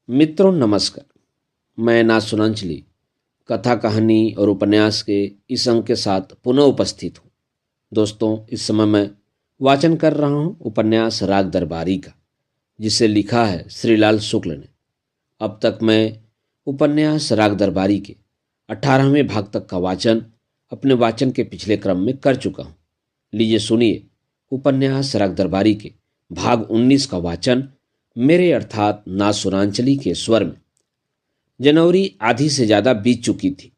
मित्रों नमस्कार। मैं ना सुनांचली कथा कहानी और उपन्यास के इस अंक के साथ पुनः उपस्थित हूँ। दोस्तों, इस समय मैं वाचन कर रहा हूँ उपन्यास राग दरबारी का, जिसे लिखा है श्रीलाल शुक्ल ने। अब तक मैं उपन्यास राग दरबारी के 18वें भाग तक का वाचन अपने वाचन के पिछले क्रम में कर चुका हूँ। लीजिए सुनिए उपन्यास राग दरबारी के भाग 19 का वाचन मेरे अर्थात ना सुनांचली के स्वर में। जनवरी आधी से ज़्यादा बीत चुकी थी,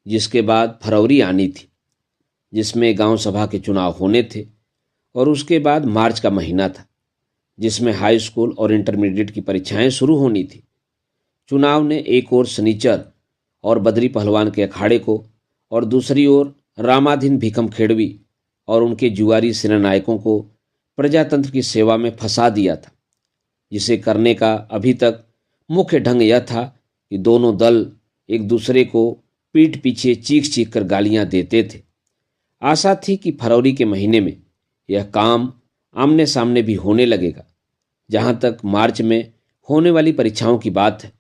जिसके बाद फरवरी आनी थी, जिसमें गांव सभा के चुनाव होने थे, और उसके बाद मार्च का महीना था, जिसमें हाई स्कूल और इंटरमीडिएट की परीक्षाएं शुरू होनी थी। चुनाव ने एक ओर शनिचर और बद्री पहलवान के अखाड़े को, और दूसरी ओर रामाधीन भीखम खेड़वी और उनके जुआरी सेनानायकों को प्रजातंत्र की सेवा में फंसा दिया था, जिसे करने का अभी तक मुख्य ढंग यह था कि दोनों दल एक दूसरे को पीठ पीछे चीख चीख कर गालियां देते थे। आशा थी कि फरवरी के महीने में यह काम आमने सामने भी होने लगेगा। जहां तक मार्च में होने वाली परीक्षाओं की बात है,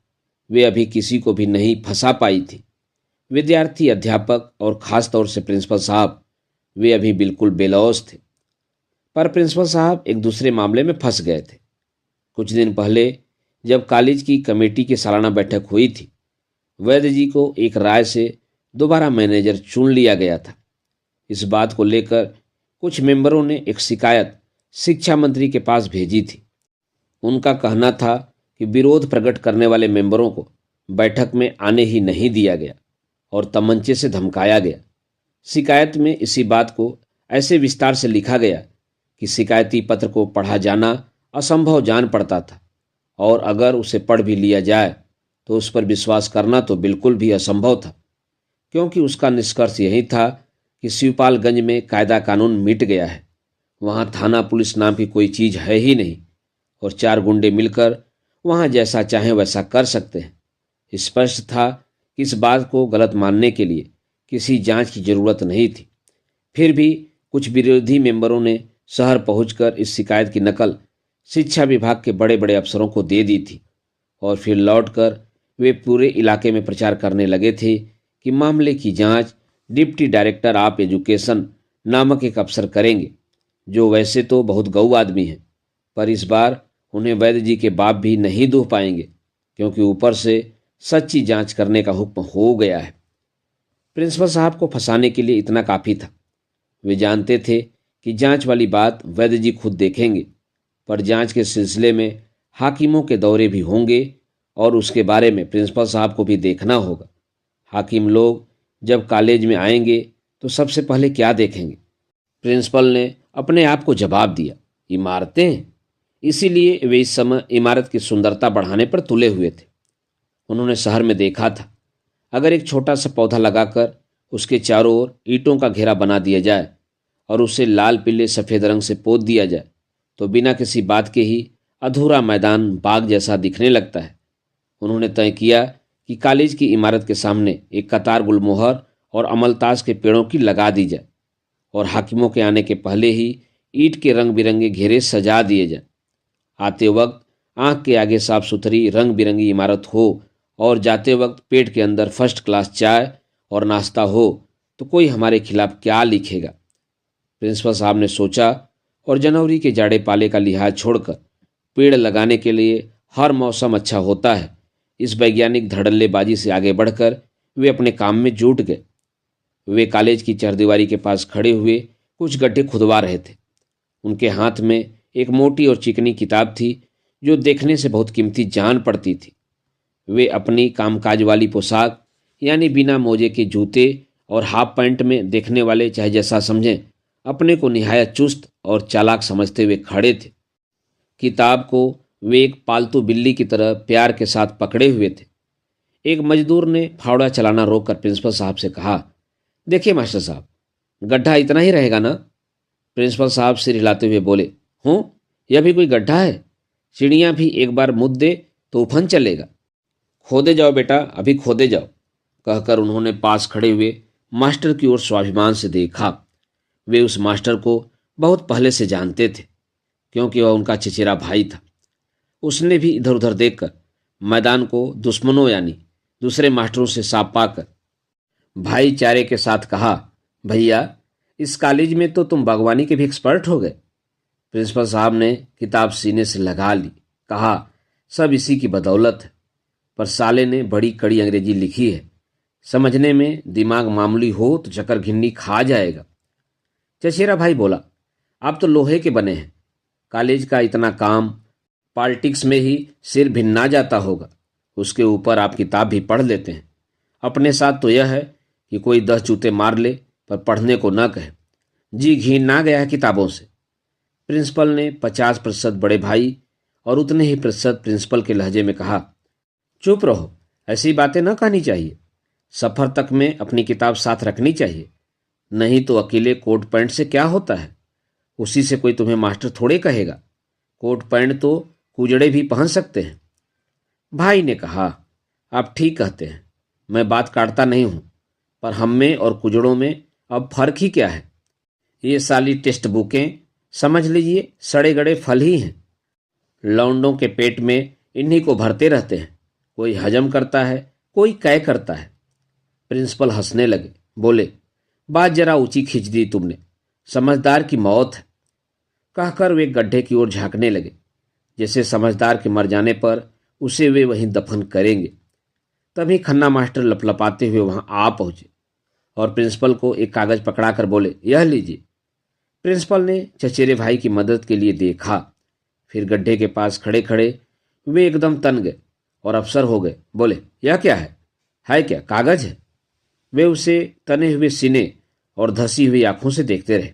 वे अभी किसी को भी नहीं फंसा पाई थी। विद्यार्थी, अध्यापक और खास तौर से प्रिंसिपल साहब, वे अभी बिल्कुल बेलौस थे। पर प्रिंसिपल साहब एक दूसरे मामले में फंस गए थे। कुछ दिन पहले जब कॉलेज की कमेटी की सालाना बैठक हुई थी, वैद्य जी को एक राय से दोबारा मैनेजर चुन लिया गया था। इस बात को लेकर कुछ मेंबरों ने एक शिकायत शिक्षा मंत्री के पास भेजी थी। उनका कहना था कि विरोध प्रकट करने वाले मेंबरों को बैठक में आने ही नहीं दिया गया और तमंचे से धमकाया गया। शिकायत में इसी बात को ऐसे विस्तार से लिखा गया कि शिकायती पत्र को पढ़ा जाना असंभव जान पड़ता था, और अगर उसे पढ़ भी लिया जाए तो उस पर विश्वास करना तो बिल्कुल भी असंभव था, क्योंकि उसका निष्कर्ष यही था कि शिवपालगंज में कायदा कानून मिट गया है। वहाँ थाना पुलिस नाम की कोई चीज़ है ही नहीं, और चार गुंडे मिलकर वहाँ जैसा चाहें वैसा कर सकते हैं। स्पष्ट था कि इस बात को गलत मानने के लिए किसी जांच की जरूरत नहीं थी। फिर भी कुछ विरोधी मेंबरों ने शहर पहुंचकर इस शिकायत की नकल शिक्षा विभाग के बड़े बड़े अफसरों को दे दी थी, और फिर लौटकर वे पूरे इलाके में प्रचार करने लगे थे कि मामले की जांच डिप्टी डायरेक्टर ऑफ एजुकेशन नामक एक अफसर करेंगे, जो वैसे तो बहुत गऊ आदमी हैं, पर इस बार उन्हें वैद्य जी के बाप भी नहीं दूह पाएंगे, क्योंकि ऊपर से सच्ची जांच करने का हुक्म हो गया है। प्रिंसिपल साहब को फंसाने के लिए इतना काफ़ी था। वे जानते थे कि जांच वाली बात वैद्य जी खुद देखेंगे, पर जांच के सिलसिले में हाकिमों के दौरे भी होंगे, और उसके बारे में प्रिंसिपल साहब को भी देखना होगा। हाकिम लोग जब कॉलेज में आएंगे तो सबसे पहले क्या देखेंगे? प्रिंसिपल ने अपने आप को जवाब दिया, इमारतें। इसीलिए वे इस समय इमारत की सुंदरता बढ़ाने पर तुले हुए थे। उन्होंने शहर में देखा था, अगर एक छोटा सा पौधा लगाकर उसके चारों ओर ईंटों का घेरा बना दिया जाए और उसे लाल पीले सफ़ेद रंग से पोत दिया जाए, तो बिना किसी बात के ही अधूरा मैदान बाग जैसा दिखने लगता है। उन्होंने तय किया कि कॉलेज की इमारत के सामने एक कतार गुलमोहर और अमलतास के पेड़ों की लगा दी जाए, और हाकिमों के आने के पहले ही ईंट के रंग बिरंगे घेरे सजा दिए जाए। आते वक्त आंख के आगे साफ सुथरी रंग बिरंगी इमारत हो, और जाते वक्त पेट के अंदर फर्स्ट क्लास चाय और नाश्ता हो, तो कोई हमारे खिलाफ क्या लिखेगा? प्रिंसिपल साहब ने सोचा, और जनवरी के जाड़े पाले का लिहाज छोड़कर पेड़ लगाने के लिए हर मौसम अच्छा होता है, इस वैज्ञानिक धड़ल्लेबाजी से आगे बढ़कर वे अपने काम में जुट गए। वे कॉलेज की चरदीवारी के पास खड़े हुए कुछ गड्ढे खुदवा रहे थे। उनके हाथ में एक मोटी और चिकनी किताब थी, जो देखने से बहुत कीमती जान पड़ती थी। वे अपनी कामकाज वाली पोशाक, यानी बिना मोजे के जूते और हाफ पैंट में देखने वाले चाहे जैसा समझें, अपने को निहायत चुस्त और चालाक समझते हुए खड़े थे। किताब को वे एक पालतू बिल्ली की तरह प्यार के साथ पकड़े हुए थे। एक मजदूर ने फावड़ा चलाना रोककर प्रिंसिपल साहब से कहा, देखिए मास्टर साहब, गड्ढा इतना ही रहेगा ना? प्रिंसिपल साहब सिर हिलाते हुए बोले, हूँ, यह भी कोई गड्ढा है? चिड़ियाँ भी एक बार मुद्द दे तो उफन चलेगा। खोदे जाओ बेटा, अभी खोदे जाओ, कहकर उन्होंने पास खड़े हुए मास्टर की ओर स्वाभिमान से देखा। वे उस मास्टर को बहुत पहले से जानते थे, क्योंकि वह उनका चचेरा भाई था। उसने भी इधर उधर देखकर मैदान को दुश्मनों यानी दूसरे मास्टरों से साफ पाकर भाईचारे के साथ कहा, भैया इस कॉलेज में तो तुम बागवानी के भी एक्सपर्ट हो गए। प्रिंसिपल साहब ने किताब सीने से लगा ली, कहा, सब इसी की बदौलत है। पर साले ने बड़ी कड़ी अंग्रेजी लिखी है, समझने में दिमाग मामूली हो तो चक्कर घिन्नी खा जाएगा। चचेरा भाई बोला, आप तो लोहे के बने हैं, कॉलेज का इतना काम पॉलिटिक्स में ही सिर भिन्ना जाता होगा, उसके ऊपर आप किताब भी पढ़ लेते हैं। अपने साथ तो यह है कि कोई 10 जूते मार ले पर पढ़ने को न कहे। जी घिन ना गया है किताबों से। प्रिंसिपल ने 50% बड़े भाई और उतने ही प्रतिशत प्रिंसिपल के लहजे में कहा, चुप रहो, ऐसी बातें न कहनी चाहिए। सफ़र तक में अपनी किताब साथ रखनी चाहिए, नहीं तो अकेले कोट पैंट से क्या होता है, उसी से कोई तुम्हें मास्टर थोड़े कहेगा। कोट पैंट तो कुजड़े भी पहन सकते हैं। भाई ने कहा, आप ठीक कहते हैं, मैं बात काटता नहीं हूं, पर हम में और कुजड़ों में अब फर्क ही क्या है। ये साली टेक्स्ट बुकें समझ लीजिए सड़े गड़े फल ही हैं। लौंडों के पेट में इन्हीं को भरते रहते हैं, कोई हजम करता है, कोई कै करता है। प्रिंसिपल हंसने लगे, बोले, बात जरा ऊंची खींच दी तुमने, समझदार की मौत है। कहकर वे गड्ढे की ओर झांकने लगे, जैसे समझदार के मर जाने पर उसे वे वहीं दफन करेंगे। तभी खन्ना मास्टर लपलपाते हुए वहां आ पहुंचे और प्रिंसिपल को एक कागज पकड़ाकर बोले, यह लीजिए। प्रिंसिपल ने चचेरे भाई की मदद के लिए देखा, फिर गड्ढे के पास खड़े खड़े वे एकदम तन गए और अफसर हो गए। बोले, यह क्या है क्या कागज है? वे उसे तने हुए सीने और धसी हुई आंखों से देखते रहे।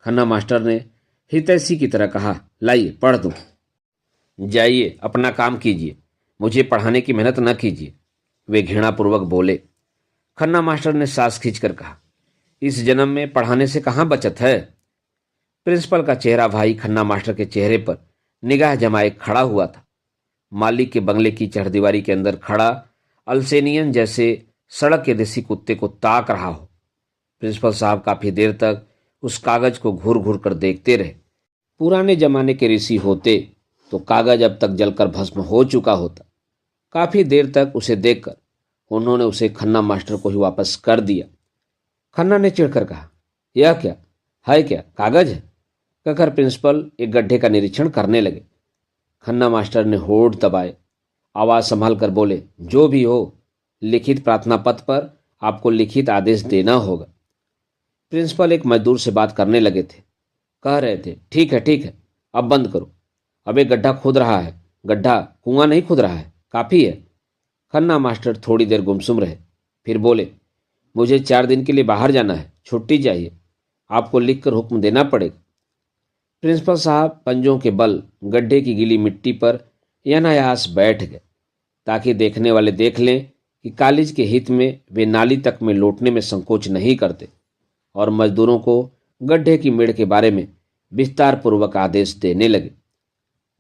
खन्ना मास्टर ने हितैषी की तरह कहा, लाइए पढ़ दूं। जाइए अपना काम कीजिए, मुझे पढ़ाने की मेहनत न कीजिए, वे घृणापूर्वक बोले। खन्ना मास्टर ने सांस खींचकर कहा, इस जन्म में पढ़ाने से कहाँ बचत है। प्रिंसिपल का चेहरा भाई खन्ना मास्टर के चेहरे पर निगाह जमाए खड़ा हुआ था। मालिक के बंगले की चढ़दीवारी के अंदर खड़ा अल्सेनियन जैसे सड़क के देसी कुत्ते को ताक रहा हो। प्रिंसिपल साहब काफी देर तक उस कागज को घूर घूर कर देखते रहे। पुराने जमाने के ऋषि होते तो कागज अब तक जलकर भस्म हो चुका होता। काफी देर तक उसे देखकर उन्होंने उसे खन्ना मास्टर को ही वापस कर दिया। खन्ना ने चिढ़कर कहा, यह क्या है, क्या कागज है? कहकर प्रिंसिपल एक गड्ढे का निरीक्षण करने लगे। खन्ना मास्टर ने होठ दबाए, आवाज संभाल कर बोले, जो भी हो, लिखित प्रार्थना पत्र पर आपको लिखित आदेश देना होगा। प्रिंसिपल एक मजदूर से बात करने लगे थे, कह रहे थे, ठीक है, अब बंद करो। अब एक गड्ढा खोद रहा है, गड्ढा कुआं नहीं खोद रहा है, काफी है। खन्ना मास्टर थोड़ी देर गुमसुम रहे, फिर बोले, मुझे 4 दिन के लिए बाहर जाना है, छुट्टी चाहिए, आपको लिखकर हुक्म देना पड़ेगा। प्रिंसिपल साहब पंजों के बल गड्ढे की गीली मिट्टी पर अनायास बैठ गए, ताकि देखने वाले देख लें कि कॉलेज के हित में वे नाली तक में लौटने में संकोच नहीं करते, और मजदूरों को गड्ढे की मेड़ के बारे में विस्तार पूर्वक आदेश देने लगे।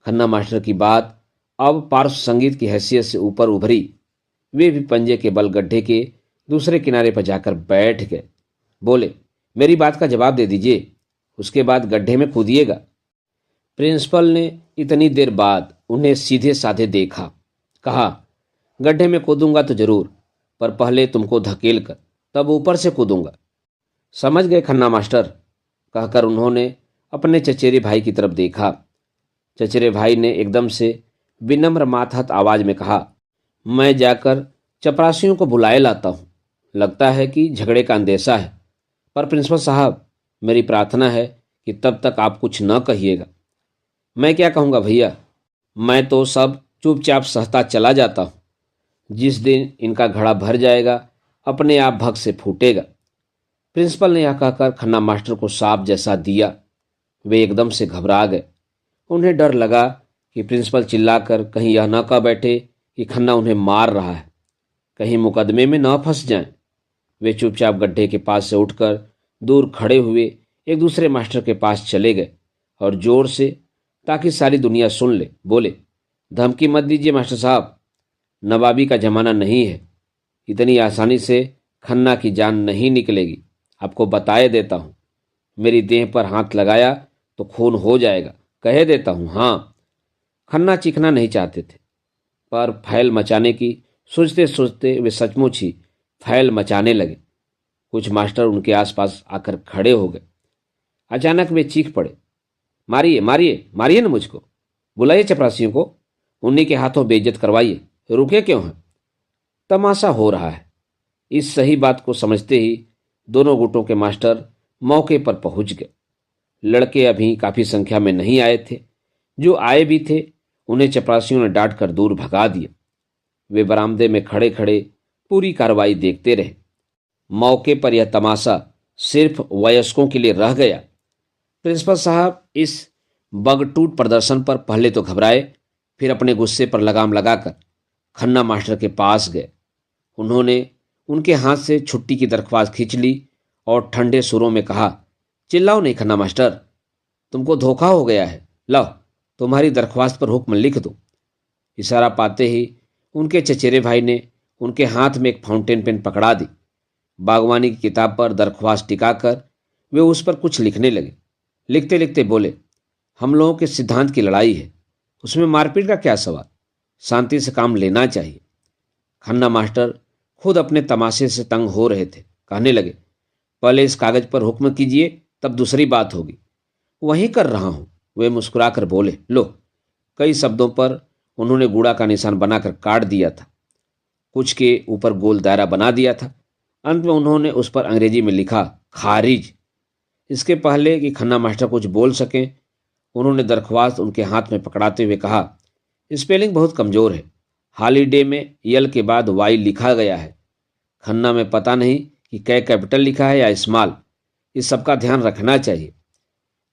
खन्ना मास्टर की बात अब पार्श्व संगीत की हैसियत से ऊपर उभरी। वे भी पंजे के बल गड्ढे के दूसरे किनारे पर जाकर बैठ गए। बोले, मेरी बात का जवाब दे दीजिए, उसके बाद गड्ढे में कूदिएगा। प्रिंसिपल ने इतनी देर बाद उन्हें सीधे साधे देखा, कहा, गड्ढे में कूदूंगा तो जरूर, पर पहले तुमको धकेल कर तब ऊपर से कूदूंगा। समझ गए खन्ना मास्टर? कहकर उन्होंने अपने चचेरे भाई की तरफ देखा। चचेरे भाई ने एकदम से विनम्र मातहत आवाज में कहा, मैं जाकर चपरासियों को बुलाए लाता हूं, लगता है कि झगड़े का अंदेशा है। पर प्रिंसिपल साहब, मेरी प्रार्थना है कि तब तक आप कुछ न कहिएगा। मैं क्या कहूँगा भैया, मैं तो सब चुपचाप सहता चला जाता हूँ। जिस दिन इनका घड़ा भर जाएगा अपने आप भग से फूटेगा। प्रिंसिपल ने यह कहकर खन्ना मास्टर को साफ जैसा दिया। वे एकदम से घबरा गए। उन्हें डर लगा कि प्रिंसिपल चिल्लाकर कहीं यह न कह बैठे कि खन्ना उन्हें मार रहा है, कहीं मुकदमे में न फंस जाएं। वे चुपचाप गड्ढे के पास से उठकर दूर खड़े हुए एक दूसरे मास्टर के पास चले गए और जोर से, ताकि सारी दुनिया सुन ले, बोले, धमकी मत दीजिए मास्टर साहब, नवाबी का जमाना नहीं है, इतनी आसानी से खन्ना की जान नहीं निकलेगी। आपको बताए देता हूँ, मेरी देह पर हाथ लगाया तो खून हो जाएगा, कहे देता हूँ। हाँ, खन्ना चीखना नहीं चाहते थे, पर फैल मचाने की सोचते सोचते वे सचमुच ही फैल मचाने लगे। कुछ मास्टर उनके आसपास आकर खड़े हो गए। अचानक वे चीख पड़े, मारिए मारिए मारिए ना मुझको, बुलाइए चपरासियों को, उन्हीं के हाथों बेइज्जत करवाइए, रुके क्यों हैं? तमाशा हो रहा है। इस सही बात को समझते ही दोनों गुटों के मास्टर मौके पर पहुंच गए। लड़के अभी काफी संख्या में नहीं आए थे। जो आए भी थे उन्हें चपरासियों ने डांट कर दूर भगा दिया। वे बरामदे में खड़े खड़े पूरी कार्रवाई देखते रहे। मौके पर यह तमाशा सिर्फ वयस्कों के लिए रह गया। प्रिंसिपल साहब इस बगटूट प्रदर्शन पर पहले तो घबराए, फिर अपने गुस्से पर लगाम लगाकर खन्ना मास्टर के पास गए। उन्होंने उनके हाथ से छुट्टी की दरख्वास्त खींच ली और ठंडे सुरों में कहा, चिल्लाओ नहीं खन्ना मास्टर, तुमको धोखा हो गया है। लाओ तुम्हारी दरख्वास्त पर हुक्म लिख दो। इशारा पाते ही उनके चचेरे भाई ने उनके हाथ में एक फाउंटेन पेन पकड़ा दी। बागवानी की किताब पर दरख्वास्त टिकाकर वे उस पर कुछ लिखने लगे। लिखते लिखते बोले, हम लोगों के सिद्धांत की लड़ाई है, उसमें मारपीट का क्या सवाल, शांति से काम लेना चाहिए। खन्ना मास्टर खुद अपने तमाशे से तंग हो रहे थे। कहने लगे, पहले इस कागज पर हुक्म कीजिए, तब दूसरी बात होगी। वहीं कर रहा हूं, वे मुस्कुराकर बोले। लो, कई शब्दों पर उन्होंने गूड़ा का निशान बनाकर काट दिया था, कुछ के ऊपर गोल दायरा बना दिया था। अंत में उन्होंने उस पर अंग्रेजी में लिखा, खारिज। इसके पहले कि खन्ना मास्टर कुछ बोल सकें, उन्होंने दरख्वास्त उनके हाथ में पकड़ाते हुए कहा, स्पेलिंग बहुत कमजोर है, हॉलीडे में यल के बाद वाई लिखा गया है। खन्ना में पता नहीं कि कै कैपिटल लिखा है या स्मॉल, इस सब का ध्यान रखना चाहिए।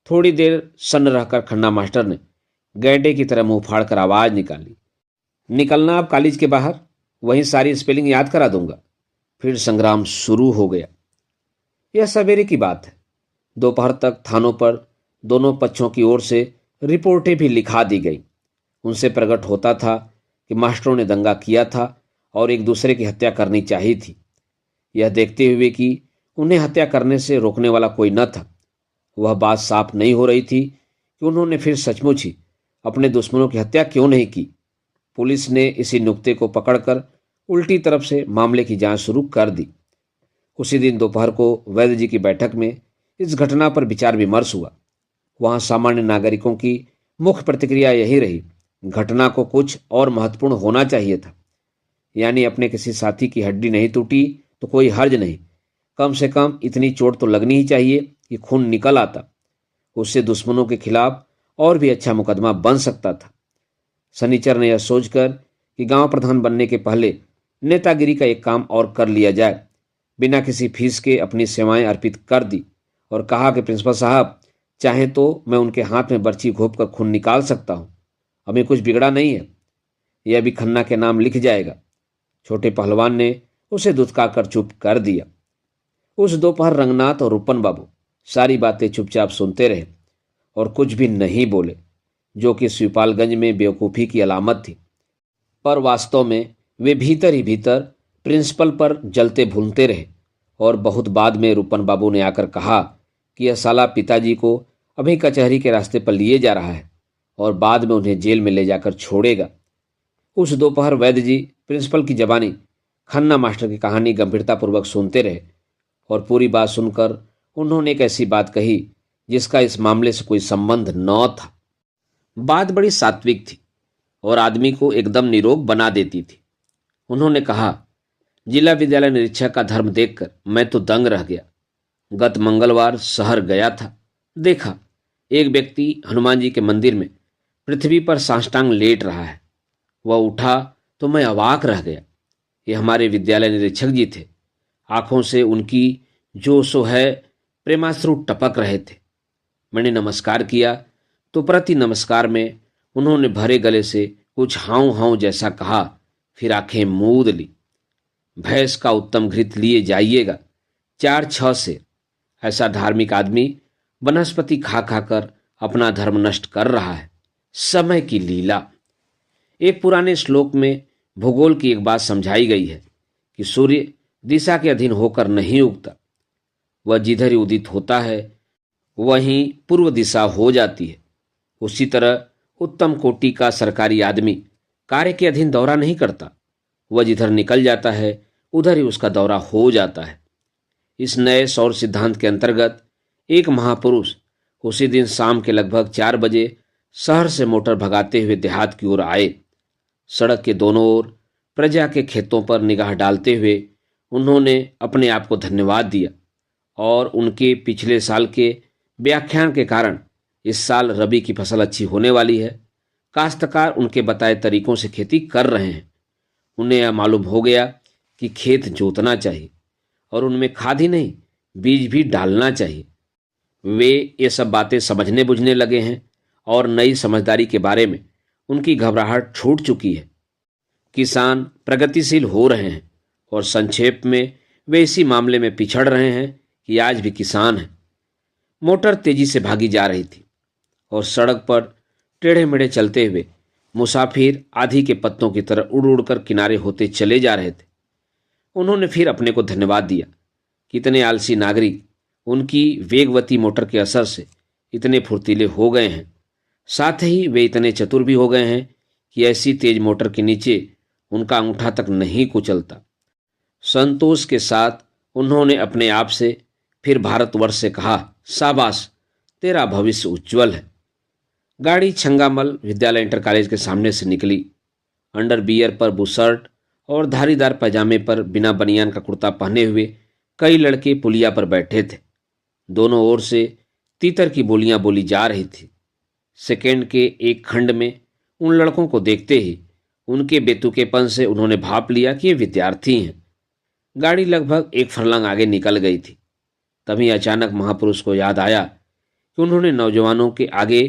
थोड़ी देर सन्न रहकर खन्ना मास्टर ने गैंडे की तरह मुंह फाड़ कर आवाज निकाली, निकलना आप कॉलेज के बाहर, वहीं सारी स्पेलिंग याद करा दूंगा। फिर संग्राम शुरू हो गया। यह सवेरे की बात है। दोपहर तक थानों पर दोनों पक्षों की ओर से रिपोर्टें भी लिखा दी गई। उनसे प्रकट होता था कि मास्टरों ने दंगा किया था और एक दूसरे की हत्या करनी चाहिए थी। यह देखते हुए कि उन्हें हत्या करने से रोकने वाला कोई न था, वह बात साफ नहीं हो रही थी कि उन्होंने फिर सचमुच ही अपने दुश्मनों की हत्या क्यों नहीं की। पुलिस ने इसी नुक्ते को पकड़कर उल्टी तरफ से मामले की जांच शुरू कर दी। उसी दिन दोपहर को वैद्य जी की बैठक में इस घटना पर विचार विमर्श हुआ। वहां सामान्य नागरिकों की मुख्य प्रतिक्रिया यही रही, घटना को कुछ और महत्वपूर्ण होना चाहिए था। यानी अपने किसी साथी की हड्डी नहीं टूटी तो कोई हर्ज नहीं, कम से कम इतनी चोट तो लगनी ही चाहिए कि खून निकल आता। उससे दुश्मनों के खिलाफ और भी अच्छा मुकदमा बन सकता था। शनिचर ने यह सोचकर कि गांव प्रधान बनने के पहले नेतागिरी का एक काम और कर लिया जाए, बिना किसी फीस के अपनी सेवाएं अर्पित कर दी और कहा कि प्रिंसिपल साहब चाहे तो मैं उनके हाथ में बर्छी घोंप कर खून निकाल सकता हूं, अभी कुछ बिगड़ा नहीं है, यह भी खन्ना के नाम लिख जाएगा। छोटे पहलवान ने उसे दुत्कारकर चुप कर दिया। उस दोपहर रंगनाथ और रूपन बाबू सारी बातें चुपचाप सुनते रहे और कुछ भी नहीं बोले, जो कि शिवपालगंज में बेवकूफ़ी की अलामत थी। पर वास्तव में वे भीतर ही भीतर प्रिंसिपल पर जलते भूनते रहे और बहुत बाद में रूपन बाबू ने आकर कहा कि यह साला पिताजी को अभी कचहरी के रास्ते पर लिए जा रहा है और बाद में उन्हें जेल में ले जाकर छोड़ेगा। उस दोपहर वैद्य जी प्रिंसिपल की जबानी खन्ना मास्टर की कहानी गंभीरतापूर्वक सुनते रहे और पूरी बात सुनकर उन्होंने एक ऐसी बात कही जिसका इस मामले से कोई संबंध न था। बात बड़ी सात्विक थी और आदमी को एकदम निरोग बना देती थी। उन्होंने कहा, जिला विद्यालय निरीक्षक का धर्म देखकर मैं तो दंग रह गया। गत मंगलवार शहर गया था, देखा एक व्यक्ति हनुमान जी के मंदिर में पृथ्वी पर साष्टांग लेट रहा है। वह उठा तो मैं अवाक रह गया। ये हमारे विद्यालय निरीक्षक जी थे। आंखों से उनकी जो सो है प्रेमाश्रु टपक रहे थे। मैंने नमस्कार किया तो प्रति नमस्कार में उन्होंने भरे गले से कुछ हाउ हाउ जैसा कहा, फिर आंखें मूंद ली। भैंस का उत्तम घृत लिए जाइएगा, 4-6 से। ऐसा धार्मिक आदमी वनस्पति खा खाकर अपना धर्म नष्ट कर रहा है। समय की लीला। एक पुराने श्लोक में भूगोल की एक बात समझाई गई है कि सूर्य दिशा के अधीन होकर नहीं उगता, वह जिधर ही उदित होता है वहीं पूर्व दिशा हो जाती है। उसी तरह उत्तम कोटि का सरकारी आदमी कार्य के अधीन दौरा नहीं करता। वह जिधर निकल जाता है उधर ही उसका दौरा हो जाता है। इस नए सौर सिद्धांत के अंतर्गत एक महापुरुष उसी दिन शाम के लगभग 4 बजे शहर से मोटर भगाते हुए देहात की ओर आए। सड़क के दोनों ओर प्रजा के खेतों पर निगाह डालते हुए उन्होंने अपने आप को धन्यवाद दिया और उनके पिछले साल के व्याख्यान के कारण इस साल रबी की फसल अच्छी होने वाली है। काश्तकार उनके बताए तरीकों से खेती कर रहे हैं। उन्हें यह मालूम हो गया कि खेत जोतना चाहिए और उनमें खाद ही नहीं बीज भी डालना चाहिए। वे ये सब बातें समझने बुझने लगे हैं और नई समझदारी के बारे में उनकी घबराहट छूट चुकी है। किसान प्रगतिशील हो रहे हैं और संक्षेप में वे इसी मामले में पिछड़ रहे हैं कि आज भी किसान हैं। मोटर तेजी से भागी जा रही थी और सड़क पर टेढ़े मेढ़े चलते हुए मुसाफिर आधी के पत्तों की तरह उड़ उड़कर किनारे होते चले जा रहे थे। उन्होंने फिर अपने को धन्यवाद दिया। कितने आलसी नागरिक उनकी वेगवती मोटर के असर से इतने फुर्तीले हो गए हैं। साथ ही वे इतने चतुर भी हो गए हैं कि ऐसी तेज मोटर के नीचे उनका अंगूठा तक नहीं कुचलता। संतोष के साथ उन्होंने अपने आप से फिर भारतवर्ष से कहा, शाबाश, तेरा भविष्य उज्जवल है। गाड़ी छंगामल विद्यालय इंटर कॉलेज के सामने से निकली। अंडर बियर पर बुशर्ट और धारीदार पैजामे पर बिना बनियान का कुर्ता पहने हुए कई लड़के पुलिया पर बैठे थे। दोनों ओर से तीतर की बोलियां बोली जा रही थी। सेकेंड के एक खंड में उन लड़कों को देखते ही उनके बेतुकेपन से उन्होंने भाप लिया कि ये विद्यार्थी हैं। गाड़ी लगभग 1 फर्लांग आगे निकल गई थी। तभी अचानक महापुरुष को याद आया कि उन्होंने नौजवानों के आगे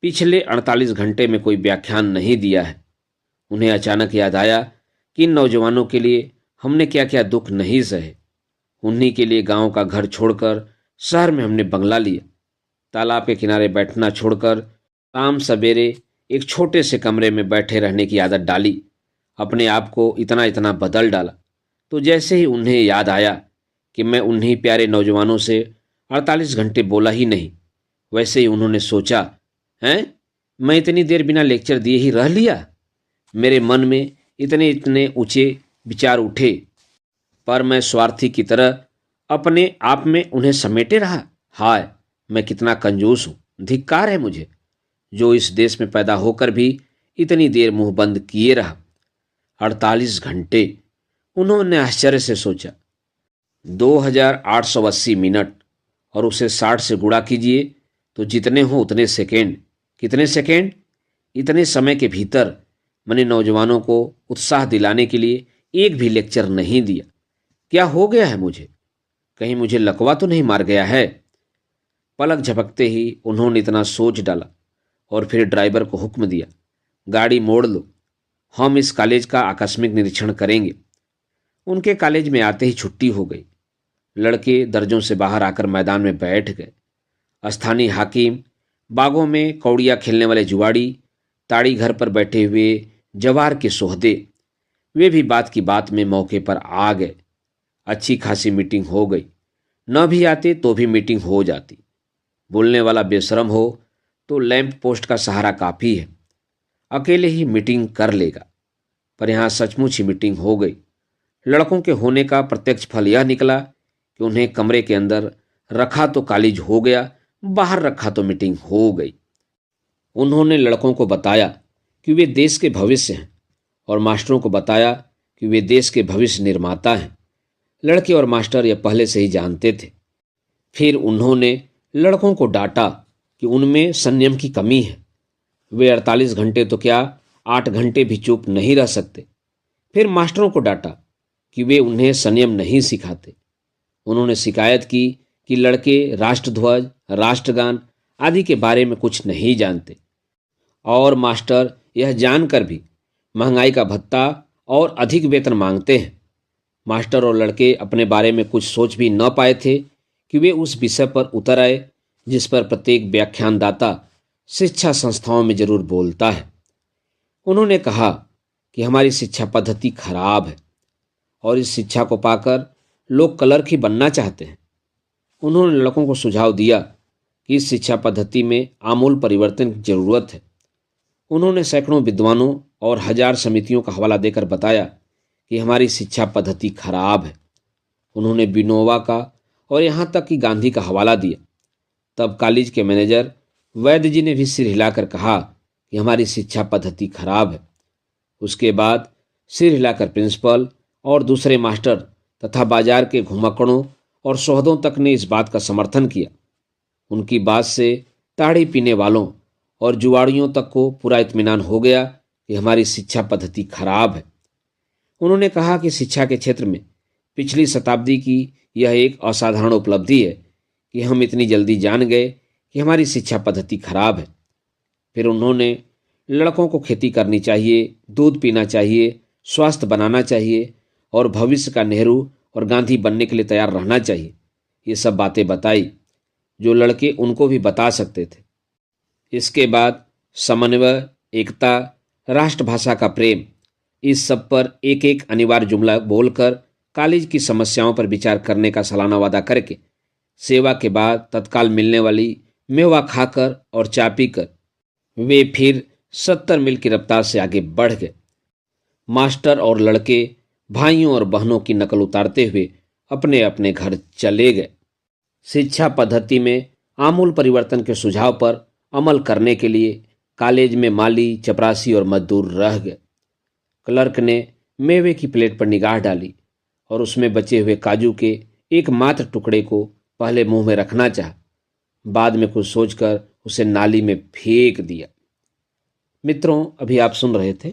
पिछले 48 घंटे में कोई व्याख्यान नहीं दिया है। उन्हें अचानक याद आया कि इन नौजवानों के लिए हमने क्या क्या दुख नहीं सहे। उन्हीं के लिए गांव का घर छोड़कर शहर में हमने बंगला लिया। तालाब के किनारे बैठना छोड़कर शाम सवेरे एक छोटे से कमरे में बैठे रहने की आदत डाली। अपने आप को इतना इतना बदल डाला। तो जैसे ही उन्हें याद आया कि मैं उन्हीं प्यारे नौजवानों से 48 घंटे बोला ही नहीं, वैसे ही उन्होंने सोचा, हैं, मैं इतनी देर बिना लेक्चर दिए ही रह लिया। मेरे मन में इतने इतने ऊंचे विचार उठे, पर मैं स्वार्थी की तरह अपने आप में उन्हें समेटे रहा। हाय, मैं कितना कंजूस हूँ। धिक्कार है मुझे, जो इस देश में पैदा होकर भी इतनी देर मुंह बंद किए रहा। 48 घंटे, उन्होंने आश्चर्य से सोचा। 2880 मिनट और उसे 60 से गुणा कीजिए तो जितने हो उतने सेकेंड। कितने सेकेंड? इतने समय के भीतर मैंने नौजवानों को उत्साह दिलाने के लिए एक भी लेक्चर नहीं दिया। क्या हो गया है मुझे? कहीं मुझे लकवा तो नहीं मार गया है? पलक झपकते ही उन्होंने इतना सोच डाला और फिर ड्राइवर को हुक्म दिया, गाड़ी मोड़ लो, हम इस कॉलेज का आकस्मिक निरीक्षण करेंगे। उनके कॉलेज में आते ही छुट्टी हो गई। लड़के दर्जों से बाहर आकर मैदान में बैठ गए। स्थानीय हाकिम, बागों में कौड़िया खेलने वाले जुआड़ी, ताड़ी घर पर बैठे हुए जवार के सोहदे, वे भी बात की बात में मौके पर आ गए। अच्छी खासी मीटिंग हो गई। न भी आते तो भी मीटिंग हो जाती। बोलने वाला बेशरम हो तो लैंप पोस्ट का सहारा काफ़ी है, अकेले ही मीटिंग कर लेगा। पर यहाँ सचमुच ही मीटिंग हो गई। लड़कों के होने का प्रत्यक्ष फल यह निकला कि उन्हें कमरे के अंदर रखा तो कॉलेज हो गया, बाहर रखा तो मीटिंग हो गई। उन्होंने लड़कों को बताया कि वे देश के भविष्य हैं और मास्टरों को बताया कि वे देश के भविष्य निर्माता हैं। लड़के और मास्टर यह पहले से ही जानते थे। फिर उन्होंने लड़कों को डांटा कि उनमें संयम की कमी है। वे 48 घंटे तो क्या 8 घंटे भी चुप नहीं रह सकते। फिर मास्टरों को डांटा कि वे उन्हें संयम नहीं सिखाते। उन्होंने शिकायत की कि लड़के राष्ट्रध्वज, राष्ट्रगान आदि के बारे में कुछ नहीं जानते और मास्टर यह जानकर भी महंगाई का भत्ता और अधिक वेतन मांगते हैं। मास्टर और लड़के अपने बारे में कुछ सोच भी न पाए थे कि वे उस विषय पर उतर आए जिस पर प्रत्येक व्याख्यानदाता शिक्षा संस्थाओं में जरूर बोलता है। उन्होंने कहा कि हमारी शिक्षा पद्धति खराब है और इस शिक्षा को पाकर लोग क्लर्क ही बनना चाहते हैं। उन्होंने लड़कों को सुझाव दिया कि इस शिक्षा पद्धति में आमूल परिवर्तन की जरूरत है। उन्होंने सैकड़ों विद्वानों और हजार समितियों का हवाला देकर बताया कि हमारी शिक्षा पद्धति खराब है। उन्होंने विनोबा का और यहाँ तक कि गांधी का हवाला दिया। तब कॉलेज के मैनेजर वैद्य जी ने भी सिर हिलाकर कहा कि हमारी शिक्षा पद्धति खराब है। उसके बाद सिर हिलाकर प्रिंसिपल और दूसरे मास्टर तथा बाजार के घुमक्कड़ों और सौहदों तक ने इस बात का समर्थन किया। उनकी बात से ताड़ी पीने वालों और जुआड़ियों तक को पूरा इत्मीनान हो गया कि हमारी शिक्षा पद्धति खराब है। उन्होंने कहा कि शिक्षा के क्षेत्र में पिछली शताब्दी की यह एक असाधारण उपलब्धि है कि हम इतनी जल्दी जान गए कि हमारी शिक्षा पद्धति खराब है। फिर उन्होंने लड़कों को खेती करनी चाहिए, दूध पीना चाहिए, स्वास्थ्य बनाना चाहिए और भविष्य का नेहरू और गांधी बनने के लिए तैयार रहना चाहिए। ये सब बातें बताई जो लड़के उनको भी बता सकते थे। इसके बाद समन्वय, एकता, राष्ट्रभाषा का प्रेम, इस सब पर एक एक अनिवार्य जुमला बोलकर कॉलेज की समस्याओं पर विचार करने का सालाना वादा करके सेवा के बाद तत्काल मिलने वाली मेवा खाकर और चा पीकर वे फिर 70 मील की रफ्तार से आगे बढ़ गए। मास्टर और लड़के भाइयों और बहनों की नकल उतारते हुए अपने अपने घर चले गए। शिक्षा पद्धति में आमूल परिवर्तन के सुझाव पर अमल करने के लिए कॉलेज में माली, चपरासी और मजदूर रह गए। क्लर्क ने मेवे की प्लेट पर निगाह डाली और उसमें बचे हुए काजू के एकमात्र टुकड़े को पहले मुंह में रखना चाहा, बाद में कुछ सोचकर उसे नाली में फेंक दिया। मित्रों, अभी आप सुन रहे थे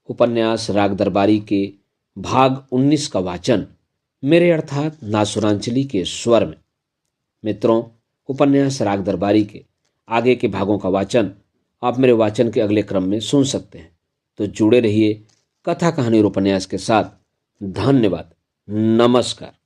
उपन्यास राग दरबारी के भाग 19 का वाचन मेरे अर्थात नासुरांचली के स्वर में। मित्रों, उपन्यास राग दरबारी के आगे के भागों का वाचन आप मेरे वाचन के अगले क्रम में सुन सकते हैं। तो जुड़े रहिए कथा कहानी और उपन्यास के साथ। धन्यवाद। नमस्कार।